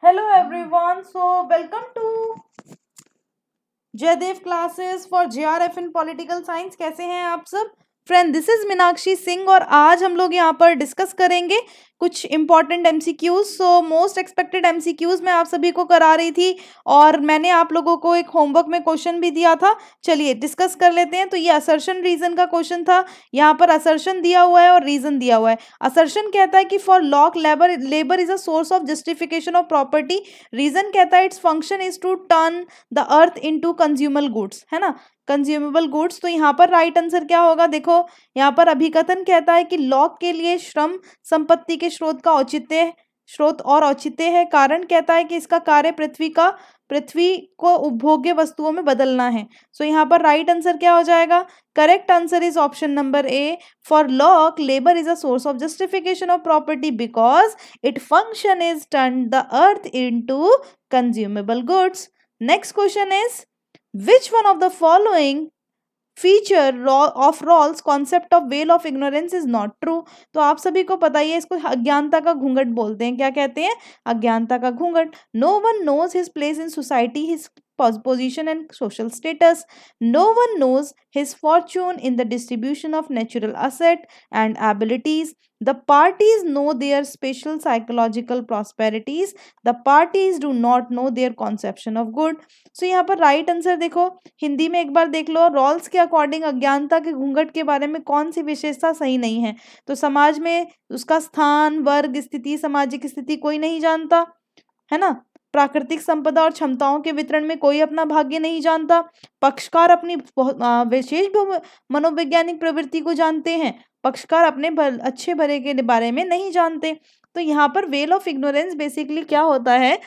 Hello everyone. So welcome to Jaidev classes for JRF in political science. कैसे हैं आप सब friend? This is Meenakshi Singh और आज हम लोग यहाँ पर डिस्कस करेंगे कुछ important MCQs. So most expected MCQs मैं आप सभी को करा रही थी और मैंने आप लोगों को एक होमवर्क में क्वेश्चन भी दिया था। चलिए डिस्कस कर लेते हैं। तो ये असर्शन रीजन का क्वेश्चन था। यहाँ पर असर्शन दिया हुआ है और रीजन दिया हुआ है। असर्शन कहता है कि for Locke labour is a source of justification of property. Reason कहता है its function is to turn the earth into consumable goods, है ना, कंज्यूमेबल गुड्स। तो यहाँ पर राइट आंसर क्या होगा? देखो यहाँ पर अभिकथन कहता है कि लॉक के लिए श्रम संपत्ति के स्रोत और औचित्य है। कारण कहता है कि इसका कार्य पृथ्वी को उपभोग्य वस्तुओं में बदलना है। सो यहाँ पर राइट आंसर क्या हो जाएगा? Correct answer is option number A. For Locke labour is a source of justification of property because it function is turn the earth into consumable goods. Next question is, which one of the following feature of Rawls concept of veil of ignorance is not true? तो आप सभी को पता ही है, इसको अज्ञानता का घूंघट बोलते हैं। क्या कहते हैं? अज्ञानता का घूंघट। No one knows his place in society, his position and social status. No one knows his fortune in the distribution of natural asset and abilities. The parties know their special psychological prosperities. The parties do not know their conception of good. So यहाँ पर right answer देखो, हिंदी में एक बार देख लो। Rawls के according अज्ञानता के घूंघट के बारे में कौन सी विशेषता सही नहीं है? तो समाज में उसका स्थान, वर्ग, स्थिति, सामाजिक स्थिति कोई नहीं जानता, है ना। प्राकृतिक संपदा और क्षमताओं के वितरण में कोई अपना भाग्य नहीं जानता। पक्षकार अपनी विशेष मनोवैज्ञानिक प्रवृत्ति को जानते हैं। पक्षकार अपने अच्छे भरे के बारे में नहीं जानते। तो यहाँ पर वेल ऑफ इग्नोरेंस बेसिकली क्या होता है?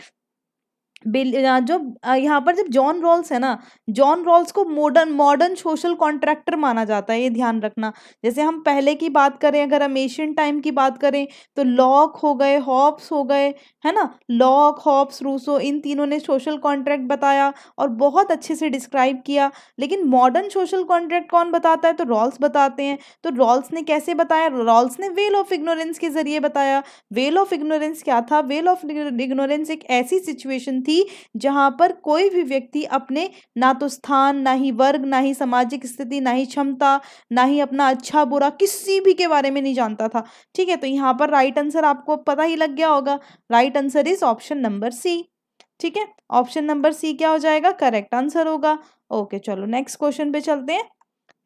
जो यहाँ पर जब जॉन रॉल्स है ना, जॉन रॉल्स को मॉडर्न सोशल कॉन्ट्रैक्टर माना जाता है, ये ध्यान रखना। जैसे हम पहले की बात करें, अगर हम एशियन टाइम की बात करें तो लॉक हो गए, हॉब्स हो गए, है ना। लॉक, हॉब्स, रूसो, इन तीनों ने सोशल कॉन्ट्रैक्ट बताया और बहुत अच्छे से डिस्क्राइब किया। लेकिन मॉडर्न सोशल कॉन्ट्रैक्ट कौन बताता है? तो रॉल्स बताते हैं। तो रॉल्स ने कैसे बताया? रॉल्स ने वेल ऑफ इग्नोरेंस के जरिए बताया। वेल ऑफ इग्नोरेंस क्या था? वेल ऑफ इग्नोरेंस एक ऐसी सिचुएशन थी जहां पर कोई भी व्यक्ति अपने ना तो स्थान, ना ही वर्ग, ना ही सामाजिक स्थिति, ना ही क्षमता, ना ही अपना अच्छा बुरा किसी भी के बारे में नहीं जानता था। ठीक है, तो यहाँ पर राइट आंसर आपको पता ही लग गया होगा। Right answer is option number C. ठीक है, ऑप्शन नंबर सी क्या हो जाएगा? करेक्ट आंसर होगा। ओके, चलो नेक्स्ट क्वेश्चन पे चलते हैं।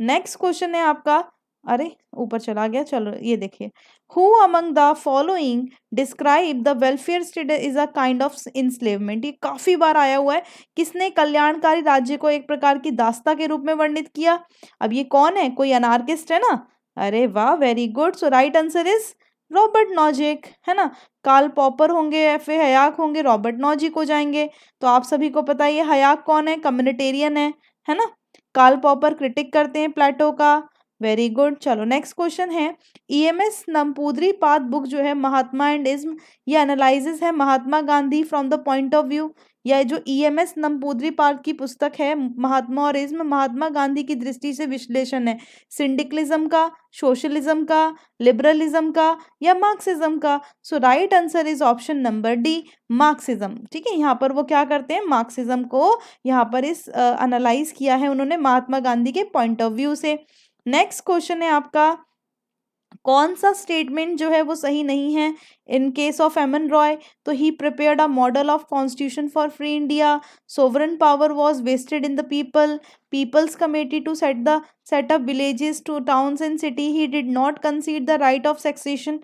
नेक्स्ट क्वेश्चन है आपका, अरे ऊपर चला गया, चलो ये देखिए। Who among the following describe the welfare state is a kind of enslavement. ये काफी बार आया हुआ है। किसने कल्याणकारी राज्य को एक प्रकार की दास्ता के रूप में वर्णित किया? अब ये कौन है? कोई अनार्किस्ट है ना। अरे वाह, very good. So right answer is Robert Nozick, है ना। कार्ल पॉपर होंगे या फिर हयाक होंगे, रॉबर्ट नॉजिक हो जाएंगे। तो आप सभी को पता है हयाक कौन है? कम्युनिटेरियन है ना। कार्ल पॉपर क्रिटिक करते हैं प्लेटो का। Very good. चलो नेक्स्ट क्वेश्चन है, ईएमएस नंबूदरी पाद बुक जो है महात्मा एंड इज्म, ये एनालिसिस है Mahatma Gandhi from the point of view. या जो ईएमएस नंबूदरी पाद की पुस्तक है महात्मा और इज्म, महात्मा गांधी की दृष्टि से विश्लेषण है सिंडिकलिज्म का, सोशलिज्म का, लिबरलिज्म का या मार्क्सिज्म का। So right answer is option number D, Marxism. ठीक है, यहाँ पर वो क्या करते हैं? मार्क्सिज्म को यहाँ पर इस एनालाइज किया है उन्होंने महात्मा गांधी के पॉइंट ऑफ व्यू से। नेक्स्ट क्वेश्चन है आपका, कौन सा स्टेटमेंट जो है वो सही नहीं है in case of MN Roy? तो he prepared a model of constitution for free India, sovereign power was vested in the people, peoples committee to set up villages to towns and city, he did not concede the right of succession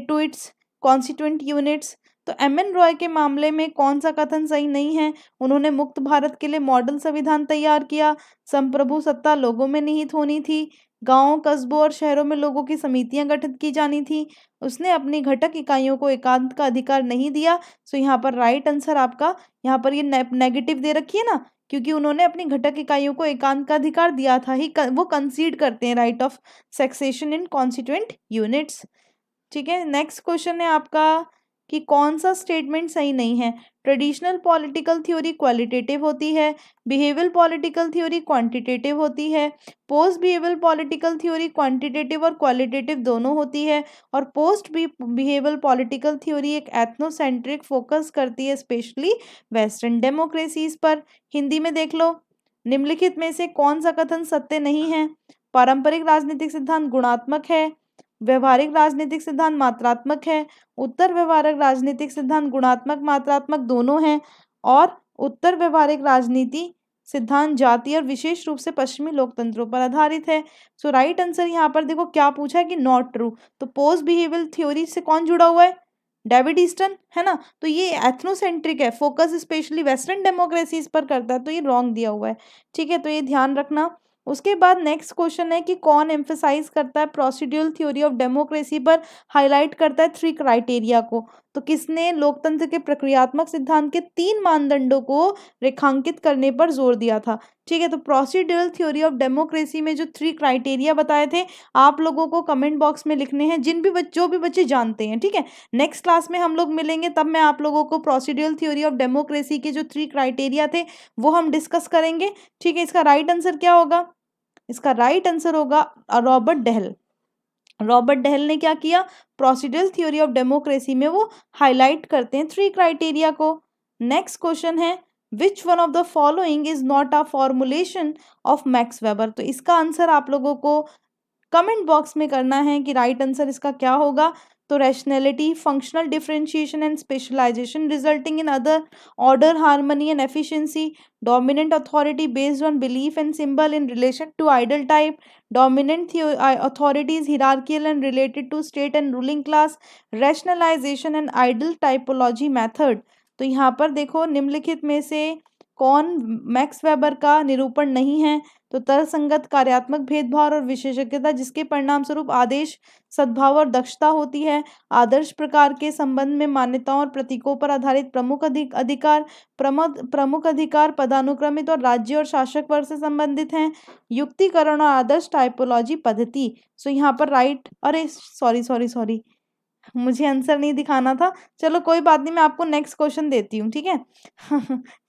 to its constituent units. तो MN Roy के मामले में कौन सा कथन सही नहीं है? उन्होंने मुक्त भारत के लिए मॉडल संविधान तैयार किया, संप्रभु सत्ता लोगों में निहित होनी थी, गांवों, कस्बों और शहरों में लोगों की समितियां गठित की जानी थी, उसने अपनी घटक इकाइयों को एकांत का अधिकार नहीं दिया। सो यहाँ पर राइट आंसर आपका, यहाँ पर ये नेगेटिव दे रखी है ना, क्योंकि उन्होंने अपनी घटक इकाइयों को एकांत का अधिकार दिया था ही, वो कंसीड करते हैं right of succession in constituent units. ठीक है, नेक्स्ट क्वेश्चन है आपका, कि कौन सा स्टेटमेंट सही नहीं है। ट्रेडिशनल पॉलिटिकल थ्योरी क्वालिटेटिव होती है, बिहेवियरल पॉलिटिकल थ्योरी क्वांटिटेटिव होती है, post behavioural political theory quantitative और क्वालिटेटिव दोनों होती है, और पोस्ट बिहेवियरल पॉलिटिकल थ्योरी एक एथनोसेंट्रिक फोकस करती है स्पेशली वेस्टर्न डेमोक्रेसीज पर। हिंदी में देख लो, निम्नलिखित में से कौन सा कथन सत्य नहीं है। पारंपरिक राजनीतिक सिद्धांत गुणात्मक है, व्यवहारिक राजनीतिक सिद्धांत मात्रात्मक है, उत्तर व्यवहारिक राजनीतिक सिद्धांत गुणात्मक मात्रात्मक दोनों हैं, और उत्तर व्यवहारिक राजनीति सिद्धांत जातीय और विशेष रूप से पश्चिमी लोकतंत्रों पर आधारित है। सो राइट आंसर यहाँ पर देखो क्या पूछा है कि नॉट ट्रू। तो पोस्ट बिहेवियरल थ्योरी से कौन जुड़ा हुआ है, डेविड ईस्टन, है ना। तो ये एथनोसेंट्रिक है, फोकस स्पेशली वेस्टर्न डेमोक्रेसीज पर करता है, तो ये रॉन्ग दिया हुआ है, ठीक है। तो ये ध्यान रखना। उसके बाद नेक्स्ट क्वेश्चन है कि कौन एम्फेसाइज करता है प्रोसीड्यूरल थ्योरी ऑफ डेमोक्रेसी पर, हाईलाइट करता है 3 क्राइटेरिया को। तो किसने लोकतंत्र के प्रक्रियात्मक सिद्धांत के 3 मानदंडों को रेखांकित करने पर जोर दिया था, ठीक है। तो प्रोसीड्यूरल थ्योरी ऑफ डेमोक्रेसी में जो 3 क्राइटेरिया बताए थे, आप लोगों को कमेंट बॉक्स में लिखने हैं, जो भी बच्चे जानते हैं, ठीक है। नेक्स्ट क्लास में हम लोग मिलेंगे, तब मैं आप लोगों को प्रोसीड्यूरल थ्योरी ऑफ डेमोक्रेसी के जो 3 क्राइटेरिया थे वो हम डिस्कस करेंगे, ठीक है। इसका राइट आंसर क्या होगा, इसका राइट आंसर होगा रॉबर्ट डेहल। रॉबर्ट डेहल ने क्या किया, प्रोसीड्यूरल थ्योरी ऑफ डेमोक्रेसी में वो हाईलाइट करते हैं 3 क्राइटेरिया को। नेक्स्ट क्वेश्चन है which one of the following is not a formulation of max weber. तो इसका आंसर आप लोगों को कमेंट बॉक्स में करना है कि राइट आंसर इसका क्या होगा। तो rationality, functional differentiation and specialisation resulting in other order, harmony and efficiency, dominant authority based on belief and symbol in relation to ideal type, dominant authority is hierarchical and related to state and ruling class, rationalization and ideal typology method। तो यहाँ पर देखो निम्नलिखित में से कौन max weber का निरूपण नहीं है। तो तर्कसंगत, कार्यात्मक भेदभाव और विशेषज्ञता जिसके परिणाम स्वरूप आदेश, सद्भाव और दक्षता होती है। आदर्श प्रकार के संबंध में मान्यताओं और प्रतीकों पर आधारित प्रमुख अधिकार पदानुक्रमित और राज्य और शासक वर्ग से संबंधित हैं। युक्तिकरण और आदर्श टाइपोलॉजी पद्धति। सो यहाँ पर राइट, अरे सॉरी मुझे आंसर नहीं दिखाना था, चलो कोई बात नहीं, मैं आपको नेक्स्ट क्वेश्चन देती हूँ, ठीक है।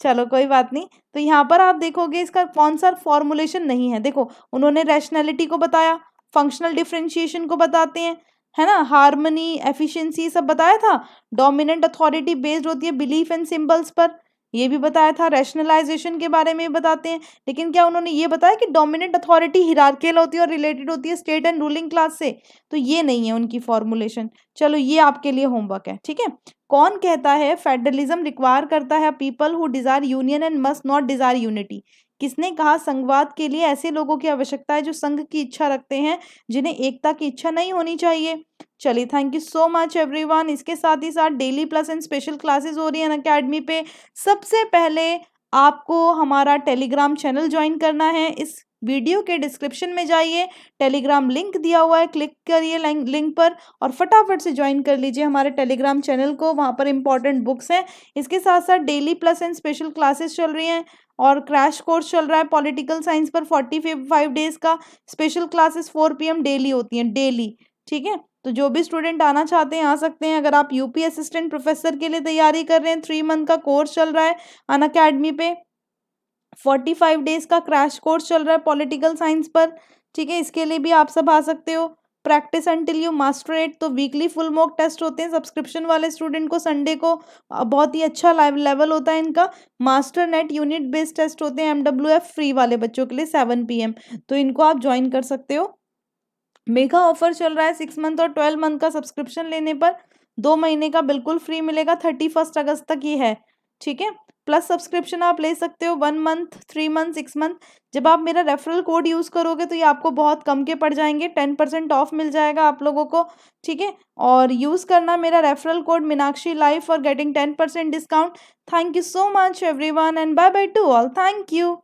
चलो कोई बात नहीं। तो यहाँ पर आप देखोगे इसका कौन सा फॉर्मुलेशन नहीं है। देखो उन्होंने रैशनैलिटी को बताया, फंक्शनल डिफरेंशिएशन को बताते हैं, है ना, हार्मनी, एफिशिएंसी सब बताया था। डोमिनेंट अथॉरिटी बेस्ड होती है बिलीफ एंड सिंबल्स पर, ये भी बताया था। रैशनलाइजेशन के बारे में बताते हैं, लेकिन क्या उन्होंने ये बताया कि डोमिनेंट अथॉरिटी हिरार्कियल होती है और रिलेटेड होती है स्टेट एंड रूलिंग क्लास से, तो ये नहीं है उनकी फॉर्मुलेशन। चलो ये आपके लिए होमवर्क है, ठीक है। कौन कहता है फेडरलिज्म रिक्वायर करता है people who desire union and must not desire unity. किसने कहा संघवाद के लिए ऐसे लोगों की आवश्यकता है जो संघ की इच्छा रखते हैं, जिन्हें एकता की इच्छा नहीं होनी चाहिए। चलिए thank you so much everyone. इसके साथ ही साथ daily plus and special classes हो रही है अनअकैडमी पे। सबसे पहले आपको हमारा टेलीग्राम चैनल ज्वाइन करना है। इस वीडियो के डिस्क्रिप्शन में जाइए, टेलीग्राम लिंक दिया हुआ है, क्लिक करिए लिंक पर और फटाफट से ज्वाइन कर लीजिए हमारे टेलीग्राम चैनल को। वहाँ पर इंपॉर्टेंट बुक्स हैं। इसके साथ साथ daily plus and special classes चल रही हैं और क्रैश कोर्स चल रहा है पॉलिटिकल साइंस पर 45 डेज का। स्पेशल क्लासेस 4 PM डेली होती हैं, डेली, ठीक है। तो जो भी स्टूडेंट आना चाहते हैं आ सकते हैं। अगर आप यूपी असिस्टेंट प्रोफेसर के लिए तैयारी कर रहे हैं, 3 मंथ का कोर्स चल रहा है अनअकैडमी पे। 45 डेज का क्रैश कोर्स चल रहा है पॉलिटिकल साइंस पर, ठीक है। इसके लिए भी आप सब आ सकते हो। Practice until you master it, तो वीकली फुल मॉक टेस्ट होते हैं सब्सक्रिप्शन वाले स्टूडेंट को। संडे को बहुत ही अच्छा लेवल होता है इनका। Master net unit based test होते हैं MWF फ्री वाले बच्चों के लिए 7 PM, तो इनको आप ज्वाइन कर सकते हो। मेगा ऑफर चल रहा है 6 मंथ और 12 मंथ का सब्सक्रिप्शन लेने पर 2 महीने का बिल्कुल फ्री मिलेगा। 31 अगस्त तक ये है, ठीक है। प्लस सब्सक्रिप्शन आप ले सकते हो 1 मंथ, 3 मंथ, 6 मंथ। जब आप मेरा रेफरल कोड यूज़ करोगे तो ये आपको बहुत कम के पड़ जाएंगे, 10% ऑफ मिल जाएगा आप लोगों को, ठीक है। और यूज़ करना मेरा referral code Meenakshi live for getting 10% discount. Thank you so much everyone and bye bye to all. Thank you.